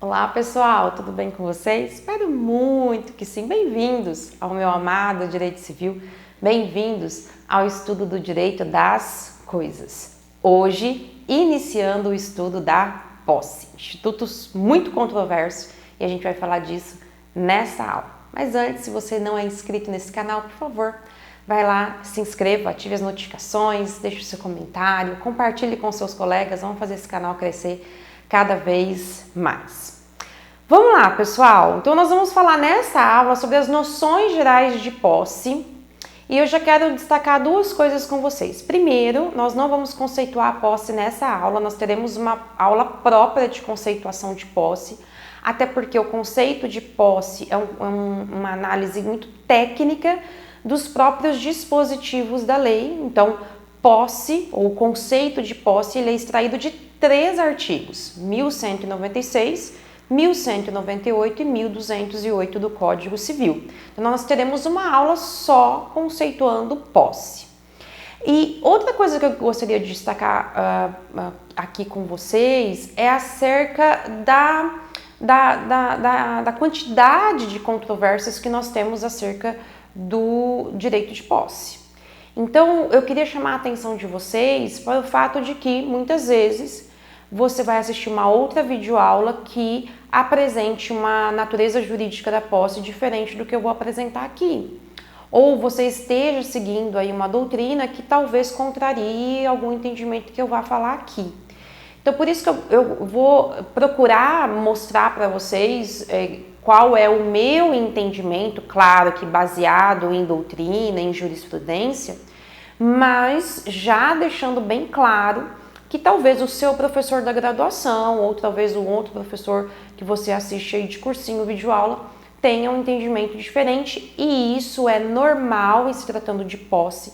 Olá pessoal, tudo bem com vocês? Espero muito que sim. Bem-vindos ao meu amado Direito Civil, bem-vindos ao estudo do Direito das Coisas. Hoje, iniciando o estudo da posse, institutos muito controversos, e a gente vai falar disso nessa aula. Mas antes, se você não é inscrito nesse canal, por favor, vai lá, se inscreva, ative as notificações, deixe o seu comentário, compartilhe com seus colegas, vamos fazer esse canal crescer cada vez mais. Vamos lá, pessoal. Então nós vamos falar nessa aula sobre as noções gerais de posse e eu já quero destacar duas coisas com vocês. Primeiro, nós não vamos conceituar a posse nessa aula, nós teremos uma aula própria de conceituação de posse, até porque o conceito de posse é uma análise muito técnica dos próprios dispositivos da lei. Então, posse, ou o conceito de posse, ele é extraído de 3 artigos, 1196, 1198 e 1208 do Código Civil. Então, nós teremos uma aula só conceituando posse. E outra coisa que eu gostaria de destacar aqui com vocês é acerca da quantidade de controvérsias que nós temos acerca do direito de posse. Então, eu queria chamar a atenção de vocês para o fato de que, muitas vezes, você vai assistir uma outra videoaula que apresente uma natureza jurídica da posse diferente do que eu vou apresentar aqui. Ou você esteja seguindo aí uma doutrina que talvez contrarie algum entendimento que eu vá falar aqui. Então, por isso que eu vou procurar mostrar para vocês qual é o meu entendimento, claro que baseado em doutrina, em jurisprudência, mas já deixando bem claro que talvez o seu professor da graduação ou talvez um outro professor que você assiste aí de cursinho, videoaula, tenha um entendimento diferente, e isso é normal em se tratando de posse,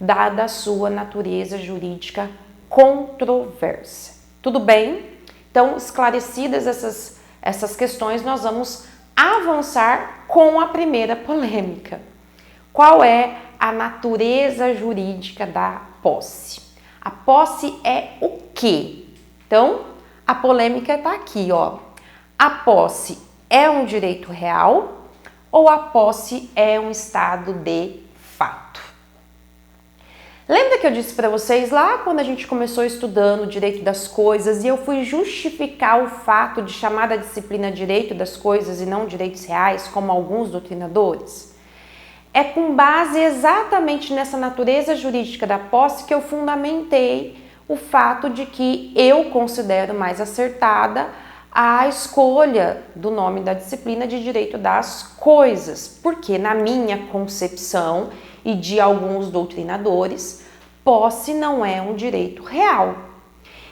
dada a sua natureza jurídica controversa. Tudo bem? Então, esclarecidas essas questões, nós vamos avançar com a primeira polêmica. Qual é a natureza jurídica da posse? A posse é o quê? Então, a polêmica está aqui, ó. A posse é um direito real ou a posse é um estado de fato? Lembra que eu disse para vocês lá quando a gente começou estudando o direito das coisas e eu fui justificar o fato de chamar a disciplina direito das coisas e não direitos reais, como alguns doutrinadores? É com base exatamente nessa natureza jurídica da posse que eu fundamentei o fato de que eu considero mais acertada a escolha do nome da disciplina de direito das coisas, porque na minha concepção e de alguns doutrinadores, posse não é um direito real.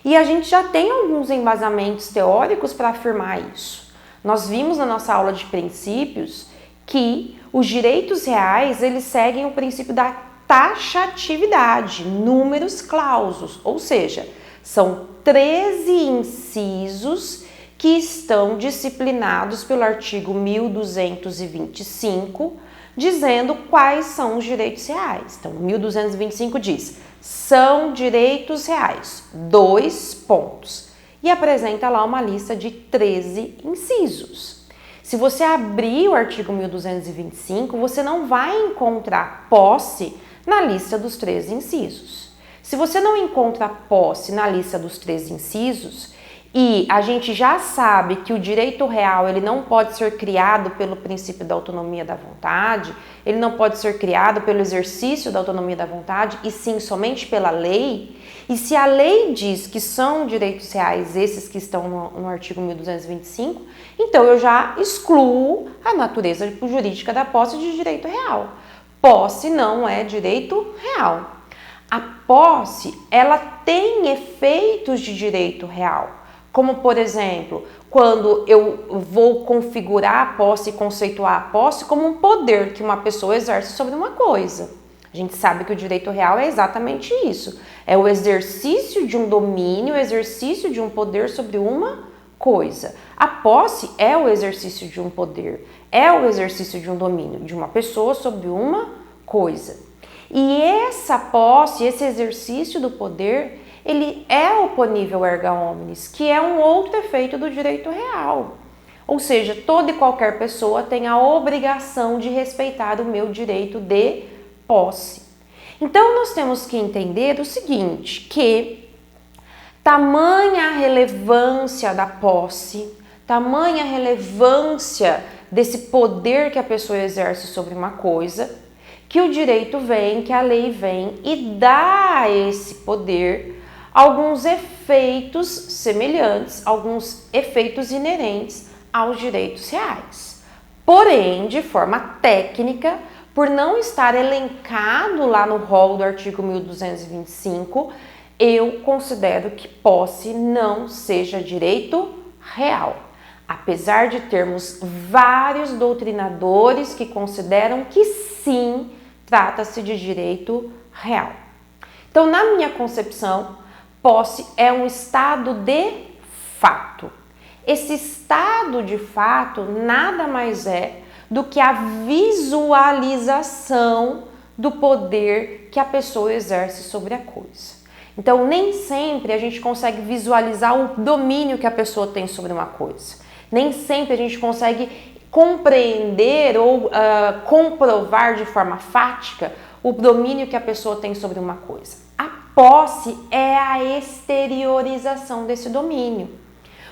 E a gente já tem alguns embasamentos teóricos para afirmar isso. Nós vimos na nossa aula de princípios que os direitos reais, eles seguem o princípio da taxatividade, números clausus, ou seja, são 13 incisos que estão disciplinados pelo artigo 1225, dizendo quais são os direitos reais. Então, 1225 diz, são direitos reais, 2 pontos, e apresenta lá uma lista de 13 incisos. Se você abrir o artigo 1225, você não vai encontrar posse na lista dos 13 incisos. Se você não encontra posse na lista dos 13 incisos, e a gente já sabe que o direito real ele não pode ser criado pelo princípio da autonomia da vontade, ele não pode ser criado pelo exercício da autonomia da vontade, e sim somente pela lei. E se a lei diz que são direitos reais esses que estão no artigo 1225, então eu já excluo a natureza jurídica da posse de direito real. Posse não é direito real. A posse, ela tem efeitos de direito real. Como, por exemplo, quando eu vou configurar a posse e conceituar a posse como um poder que uma pessoa exerce sobre uma coisa. A gente sabe que o direito real é exatamente isso. É o exercício de um domínio, o exercício de um poder sobre uma coisa. A posse é o exercício de um poder, é o exercício de um domínio de uma pessoa sobre uma coisa. E essa posse, esse exercício do poder, ele é oponível erga omnes, que é um outro efeito do direito real. Ou seja, toda e qualquer pessoa tem a obrigação de respeitar o meu direito de posse. Então, nós temos que entender o seguinte, que tamanha a relevância da posse, tamanha a relevância desse poder que a pessoa exerce sobre uma coisa, que o direito vem, que a lei vem e dá a esse poder alguns efeitos semelhantes, alguns efeitos inerentes aos direitos reais. Porém, de forma técnica, por não estar elencado lá no rol do artigo 1225, eu considero que posse não seja direito real. Apesar de termos vários doutrinadores que consideram que sim, trata-se de direito real. Então, na minha concepção, posse é um estado de fato. Esse estado de fato nada mais é do que a visualização do poder que a pessoa exerce sobre a coisa. Então, nem sempre a gente consegue visualizar o domínio que a pessoa tem sobre uma coisa. Nem sempre a gente consegue compreender ou comprovar de forma fática o domínio que a pessoa tem sobre uma coisa. A posse é a exteriorização desse domínio.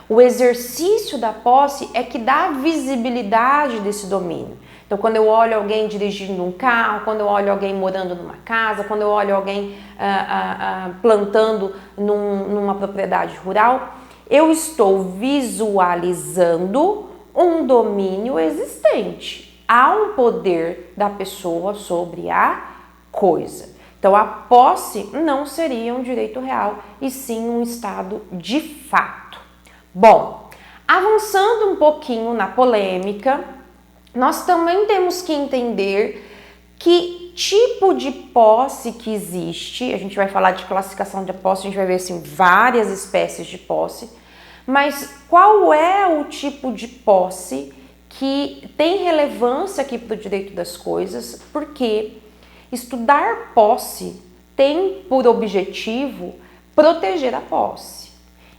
O exercício da posse é que dá visibilidade desse domínio. Então, quando eu olho alguém dirigindo um carro, quando eu olho alguém morando numa casa, quando eu olho alguém plantando numa propriedade rural, eu estou visualizando um domínio existente. Há um poder da pessoa sobre a coisa. Então, a posse não seria um direito real, e sim um estado de fato. Bom, avançando um pouquinho na polêmica, nós também temos que entender que tipo de posse que existe. A gente vai falar de classificação de posse, a gente vai ver assim, várias espécies de posse, mas qual é o tipo de posse que tem relevância aqui para o direito das coisas? Porque estudar posse tem por objetivo proteger a posse.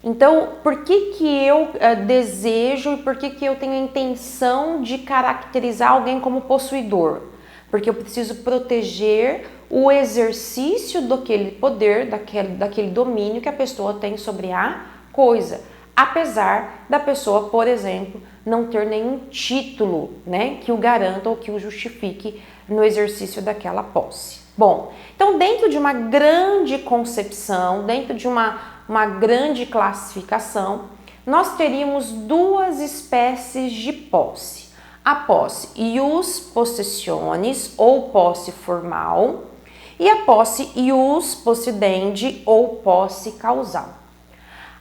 Então, por que eu desejo e por que eu tenho a intenção de caracterizar alguém como possuidor? Porque eu preciso proteger o exercício daquele poder, daquele domínio que a pessoa tem sobre a coisa. Apesar da pessoa, por exemplo, não ter nenhum título, né, que o garanta ou que o justifique no exercício daquela posse. Bom, então dentro de uma grande concepção, dentro de uma grande classificação, nós teríamos duas espécies de posse. A posse ius possessionis, ou posse formal, e a posse ius possidendi, ou posse causal.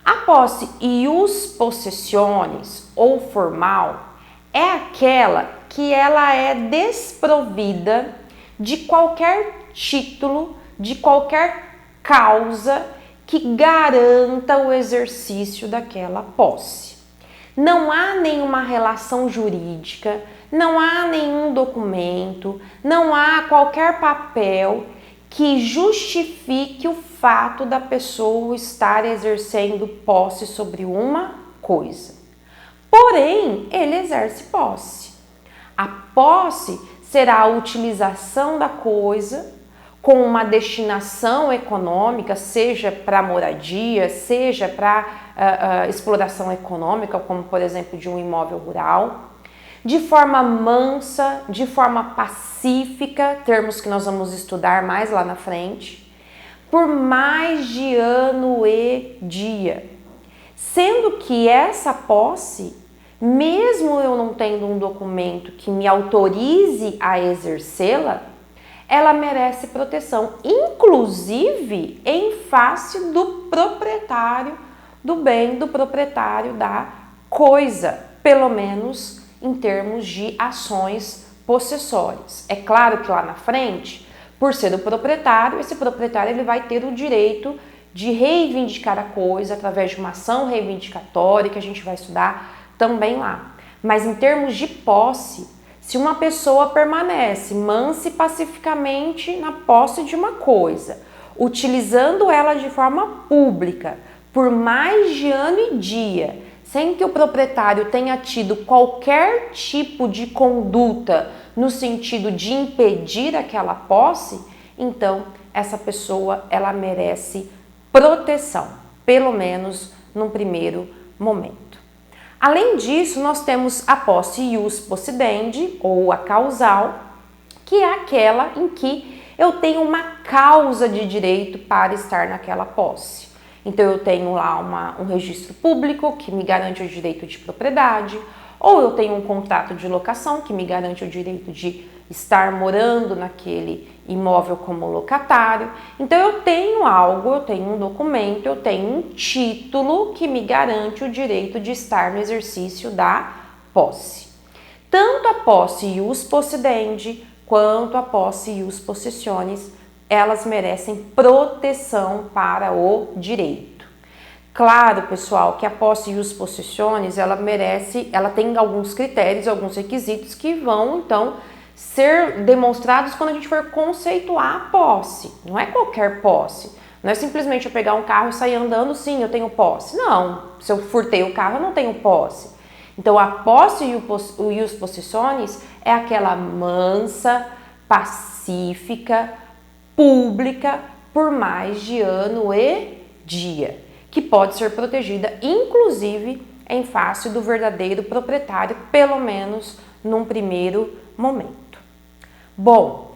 A posse ius possessionis, ou formal, é aquela que ela é desprovida de qualquer título, de qualquer causa que garanta o exercício daquela posse. Não há nenhuma relação jurídica, não há nenhum documento, não há qualquer papel que justifique o fato da pessoa estar exercendo posse sobre uma coisa. Porém, ele exerce posse. A posse será a utilização da coisa com uma destinação econômica, seja para moradia, seja para exploração econômica, como por exemplo de um imóvel rural, de forma mansa, de forma pacífica, termos que nós vamos estudar mais lá na frente, por mais de ano e dia. Sendo que essa posse, mesmo eu não tendo um documento que me autorize a exercê-la, ela merece proteção, inclusive em face do proprietário do bem, do proprietário da coisa, pelo menos em termos de ações possessórias. É claro que lá na frente, por ser o proprietário, esse proprietário ele vai ter o direito de reivindicar a coisa através de uma ação reivindicatória que a gente vai estudar também lá. Mas em termos de posse, se uma pessoa permanece mansa e pacificamente na posse de uma coisa, utilizando ela de forma pública por mais de ano e dia, sem que o proprietário tenha tido qualquer tipo de conduta no sentido de impedir aquela posse, então essa pessoa ela merece proteção, pelo menos num primeiro momento. Além disso, nós temos a posse ius possidendi, ou a causal, que é aquela em que eu tenho uma causa de direito para estar naquela posse. Então eu tenho lá um registro público que me garante o direito de propriedade, ou eu tenho um contrato de locação que me garante o direito de estar morando naquele imóvel como locatário. Então eu tenho algo, eu tenho um documento, eu tenho um título que me garante o direito de estar no exercício da posse. Tanto a posse ius possidendi quanto a posse ius possessionis, elas merecem proteção para o direito. Claro, pessoal, que a posse ius possessionis, ela tem alguns critérios, alguns requisitos que vão, então, ser demonstrados quando a gente for conceituar a posse. Não é qualquer posse. Não é simplesmente eu pegar um carro e sair andando, sim, eu tenho posse. Não, se eu furtei o carro, eu não tenho posse. Então, a posse ius possessionis é aquela mansa, pacífica, pública, por mais de ano e dia, que pode ser protegida, inclusive, em face do verdadeiro proprietário, pelo menos num primeiro momento. Bom,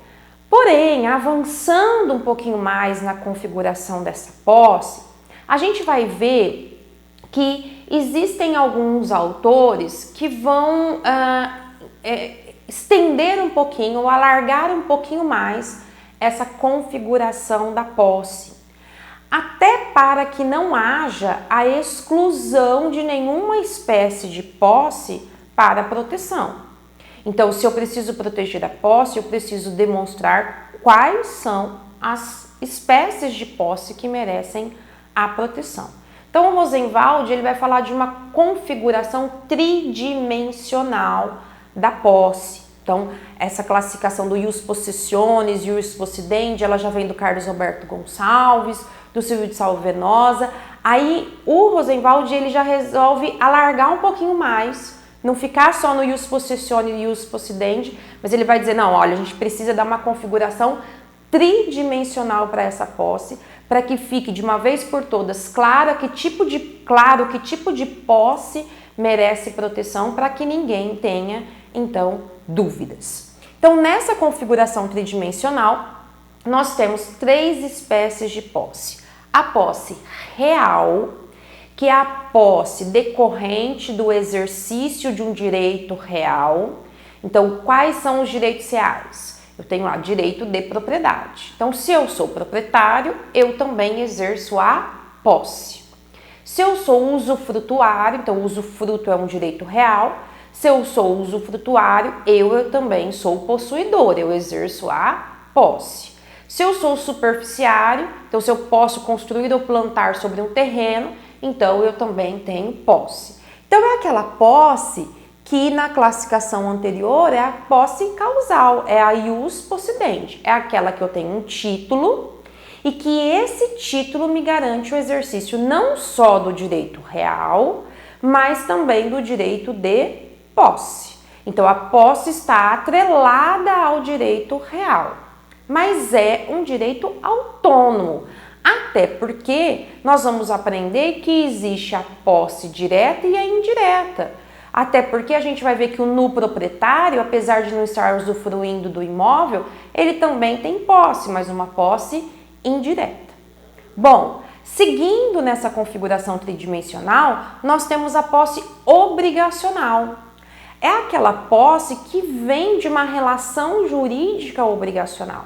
porém, avançando um pouquinho mais na configuração dessa posse, a gente vai ver que existem alguns autores que vão estender um pouquinho, ou alargar um pouquinho mais essa configuração da posse, até para que não haja a exclusão de nenhuma espécie de posse para proteção. Então, se eu preciso proteger a posse, eu preciso demonstrar quais são as espécies de posse que merecem a proteção. Então, o Rosenwald ele vai falar de uma configuração tridimensional da posse. Então, essa classificação do ius possessionis, ius possidendi, ela já vem do Carlos Alberto Gonçalves, do Silvio de Salvenosa. Aí, o Rosenwald, ele já resolve alargar um pouquinho mais, não ficar só no ius possessionis e ius possidendi, mas ele vai dizer, não, olha, a gente precisa dar uma configuração tridimensional para essa posse, para que fique de uma vez por todas claro que tipo de posse merece proteção, para que ninguém tenha, então, dúvidas. Então, nessa configuração tridimensional, nós temos 3 espécies de posse. A posse real, que é a posse decorrente do exercício de um direito real. Então, quais são os direitos reais? Eu tenho lá direito de propriedade. Então, se eu sou proprietário, eu também exerço a posse. Se eu sou usufrutuário, então o usufruto é um direito real. Se eu sou usufrutuário, eu também sou possuidor, eu exerço a posse. Se eu sou superficiário, então se eu posso construir ou plantar sobre um terreno, então eu também tenho posse. Então é aquela posse que na classificação anterior é a posse causal, é a ius possidendi, é aquela que eu tenho um título e que esse título me garante o exercício não só do direito real, mas também do direito de posse. Então, a posse está atrelada ao direito real, mas é um direito autônomo, até porque nós vamos aprender que existe a posse direta e a indireta. Até porque a gente vai ver que o nu proprietário, apesar de não estar usufruindo do imóvel, ele também tem posse, mas uma posse indireta. Bom, seguindo nessa configuração tridimensional, nós temos a posse obrigacional. É aquela posse que vem de uma relação jurídica obrigacional.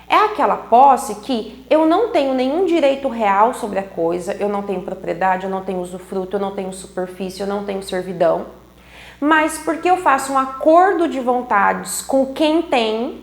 É aquela posse que eu não tenho nenhum direito real sobre a coisa, eu não tenho propriedade, eu não tenho usufruto, eu não tenho superfície, eu não tenho servidão, mas porque eu faço um acordo de vontades com quem tem,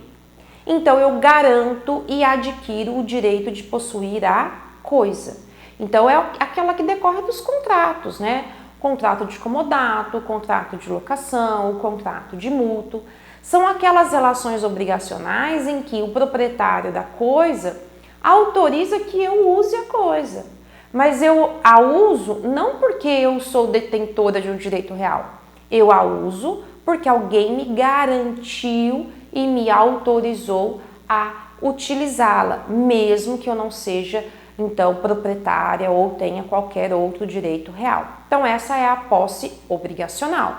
então eu garanto e adquiro o direito de possuir a coisa. Então é aquela que decorre dos contratos, né? Contrato de comodato, contrato de locação, o contrato de mútuo. São aquelas relações obrigacionais em que o proprietário da coisa autoriza que eu use a coisa. Mas eu a uso não porque eu sou detentora de um direito real. Eu a uso porque alguém me garantiu e me autorizou a utilizá-la, mesmo que eu não seja, então, proprietária ou tenha qualquer outro direito real. Então, essa é a posse obrigacional.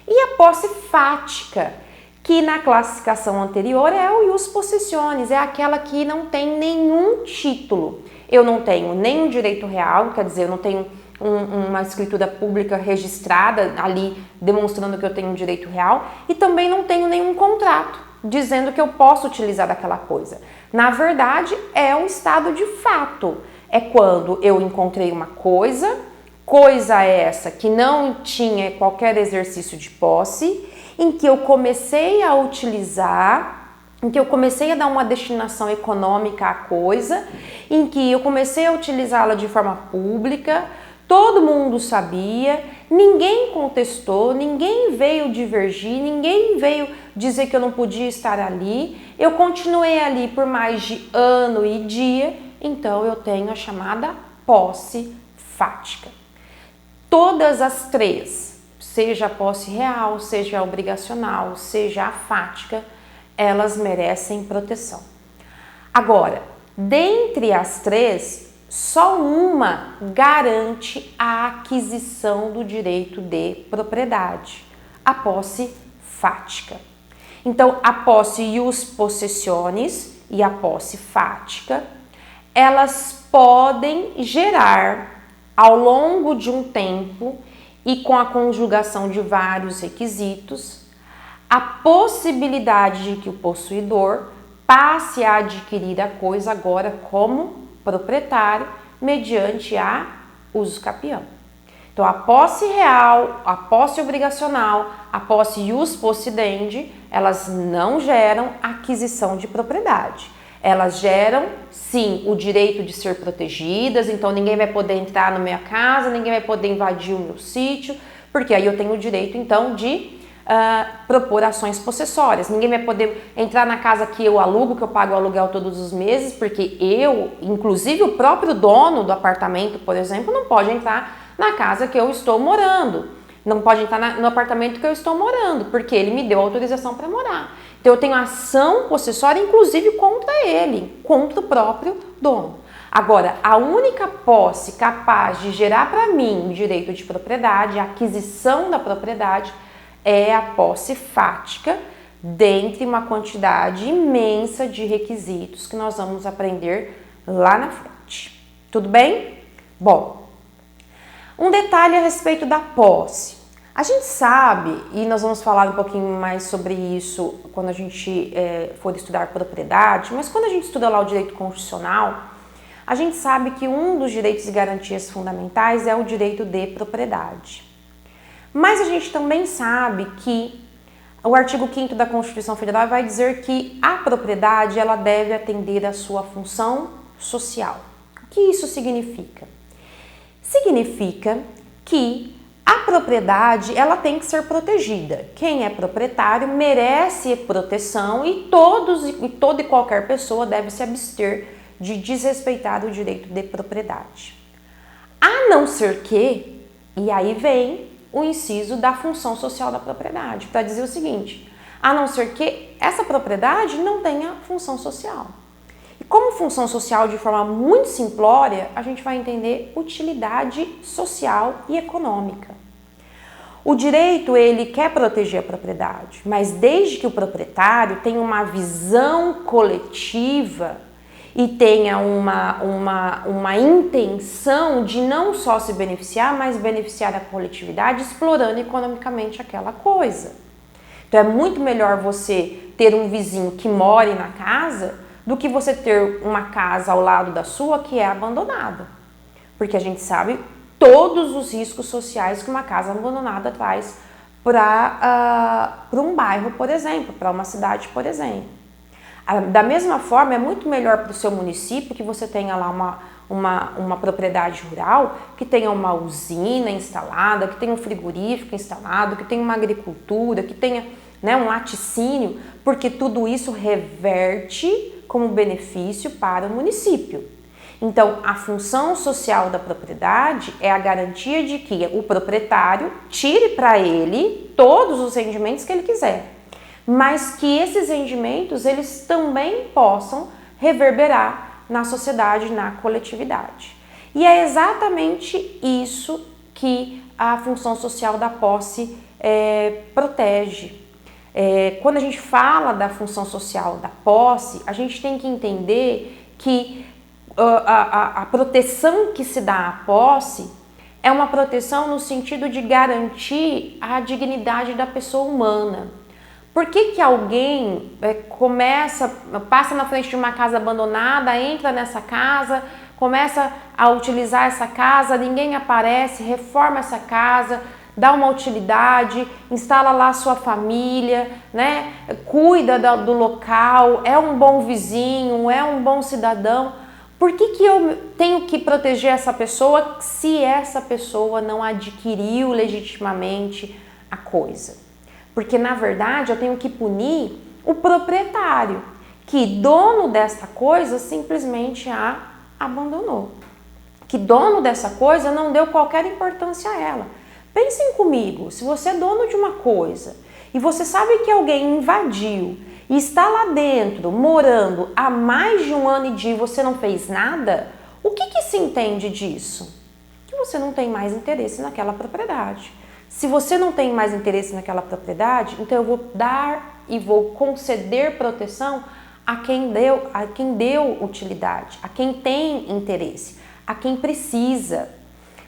E a posse fática, que na classificação anterior é o ius possessionis, é aquela que não tem nenhum título. Eu não tenho nenhum direito real, quer dizer, eu não tenho uma escritura pública registrada ali demonstrando que eu tenho um direito real e também não tenho nenhum contrato dizendo que eu posso utilizar aquela coisa. Na verdade, é um estado de fato. É quando eu encontrei uma coisa essa que não tinha qualquer exercício de posse, em que eu comecei a utilizar, em que eu comecei a dar uma destinação econômica à coisa, em que eu comecei a utilizá-la de forma pública, todo mundo sabia, ninguém contestou, ninguém veio divergir, ninguém veio dizer que eu não podia estar ali, eu continuei ali por mais de ano e dia, então eu tenho a chamada posse fática. Todas as três, seja a posse real, seja a obrigacional, seja a fática, elas merecem proteção. Agora, dentre as três, só uma garante a aquisição do direito de propriedade, a posse fática. Então, a posse ius possessionis e a posse fática, elas podem gerar, ao longo de um tempo e com a conjugação de vários requisitos, a possibilidade de que o possuidor passe a adquirir a coisa agora como proprietário mediante a uso capião. Então, a posse real, a posse obrigacional, a posse ius possidendi, elas não geram aquisição de propriedade. Elas geram, sim, o direito de ser protegidas, então ninguém vai poder entrar na minha casa, ninguém vai poder invadir o meu sítio, porque aí eu tenho o direito, então, de propor ações possessórias. Ninguém vai poder entrar na casa que eu alugo, que eu pago o aluguel todos os meses, porque eu, inclusive o próprio dono do apartamento, por exemplo, não pode entrar na casa que eu estou morando. Não pode entrar no apartamento que eu estou morando, porque ele me deu autorização para morar. Então eu tenho ação possessória, inclusive contra ele, contra o próprio dono. Agora, a única posse capaz de gerar para mim o direito de propriedade, a aquisição da propriedade, é a posse fática, dentre uma quantidade imensa de requisitos que nós vamos aprender lá na frente. Tudo bem? Bom, um detalhe a respeito da posse. A gente sabe, e nós vamos falar um pouquinho mais sobre isso quando a gente for estudar propriedade, mas quando a gente estuda lá o direito constitucional, a gente sabe que um dos direitos e garantias fundamentais é o direito de propriedade. Mas a gente também sabe que o artigo 5º da Constituição Federal vai dizer que a propriedade ela deve atender à sua função social. O que isso significa? Significa que a propriedade ela tem que ser protegida. Quem é proprietário merece proteção e toda e qualquer pessoa deve se abster de desrespeitar o direito de propriedade. A não ser que, e aí vem o inciso da função social da propriedade, para dizer o seguinte, a não ser que essa propriedade não tenha função social. E como função social de forma muito simplória, a gente vai entender utilidade social e econômica. O direito, ele quer proteger a propriedade, mas desde que o proprietário tenha uma visão coletiva e tenha uma intenção de não só se beneficiar, mas beneficiar a coletividade, explorando economicamente aquela coisa. Então é muito melhor você ter um vizinho que more na casa do que você ter uma casa ao lado da sua que é abandonada. Porque a gente sabe todos os riscos sociais que uma casa abandonada traz para um bairro, por exemplo, para uma cidade, por exemplo. Da mesma forma, é muito melhor para o seu município que você tenha lá uma propriedade rural, que tenha uma usina instalada, que tenha um frigorífico instalado, que tenha uma agricultura, que tenha um laticínio, porque tudo isso reverte como benefício para o município. Então, a função social da propriedade é a garantia de que o proprietário tire para ele todos os rendimentos que ele quiser, mas que esses rendimentos eles também possam reverberar na sociedade, na coletividade. E é exatamente isso que a função social da posse protege. Quando a gente fala da função social da posse, a gente tem que entender que a proteção que se dá à posse é uma proteção no sentido de garantir a dignidade da pessoa humana. Por que alguém passa na frente de uma casa abandonada, entra nessa casa, começa a utilizar essa casa, ninguém aparece, reforma essa casa, dá uma utilidade, instala lá sua família, né? Cuida do local, é um bom vizinho, é um bom cidadão? Por que eu tenho que proteger essa pessoa se essa pessoa não adquiriu legitimamente a coisa? Porque, na verdade, eu tenho que punir o proprietário, que dono dessa coisa simplesmente a abandonou. Que dono dessa coisa não deu qualquer importância a ela. Pensem comigo, se você é dono de uma coisa e você sabe que alguém invadiu e está lá dentro, morando há mais de 1 ano e você não fez nada, o que se entende disso? Que você não tem mais interesse naquela propriedade. Se você não tem mais interesse naquela propriedade, então eu vou dar e vou conceder proteção a quem deu utilidade, a quem tem interesse, a quem precisa.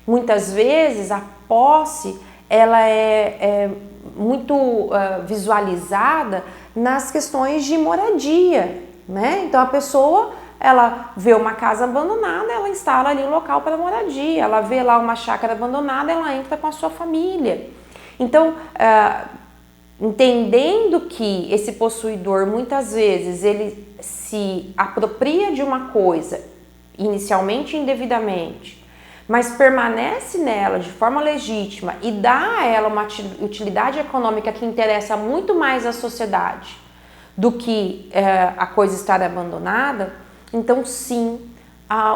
Muitas vezes a posse ela é muito visualizada nas questões de moradia, né? Então a pessoa ela vê uma casa abandonada, ela instala ali um local para moradia, ela vê lá uma chácara abandonada, ela entra com a sua família. Então, entendendo que esse possuidor muitas vezes ele se apropria de uma coisa inicialmente indevidamente, mas permanece nela de forma legítima e dá a ela uma utilidade econômica que interessa muito mais à sociedade do que a coisa estar abandonada, então sim,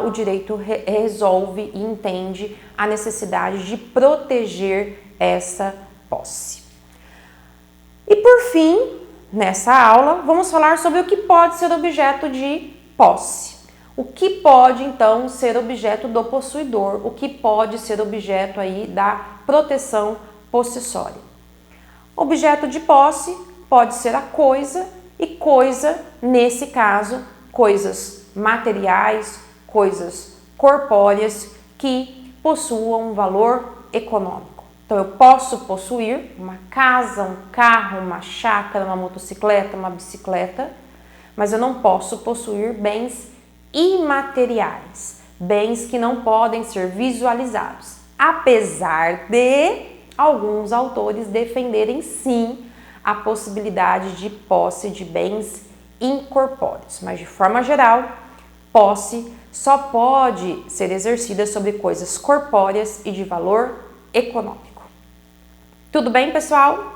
o direito resolve e entende a necessidade de proteger essa posse. E por fim, nessa aula, vamos falar sobre o que pode ser objeto de posse. O que pode, então, ser objeto do possuidor, o que pode ser objeto aí da proteção possessória. Objeto de posse pode ser a coisa, e coisa, nesse caso, coisas materiais, coisas corpóreas que possuam um valor econômico. Então, eu posso possuir uma casa, um carro, uma chácara, uma motocicleta, uma bicicleta, mas eu não posso possuir bens imateriais, bens que não podem ser visualizados, apesar de alguns autores defenderem sim a possibilidade de posse de bens incorpóreos, mas de forma geral, posse só pode ser exercida sobre coisas corpóreas e de valor econômico. Tudo bem, pessoal?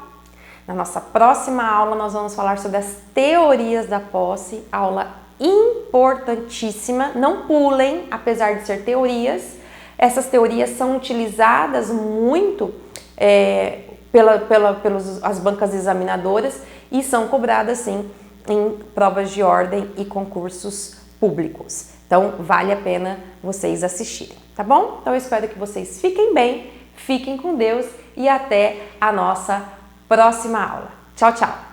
Na nossa próxima aula nós vamos falar sobre as teorias da posse, aula importantíssima, não pulem, apesar de ser teorias, essas teorias são utilizadas muito pelas bancas examinadoras e são cobradas sim em provas de ordem e concursos públicos. Então vale a pena vocês assistirem, tá bom? Então eu espero que vocês fiquem bem, fiquem com Deus e até a nossa próxima aula. Tchau, tchau!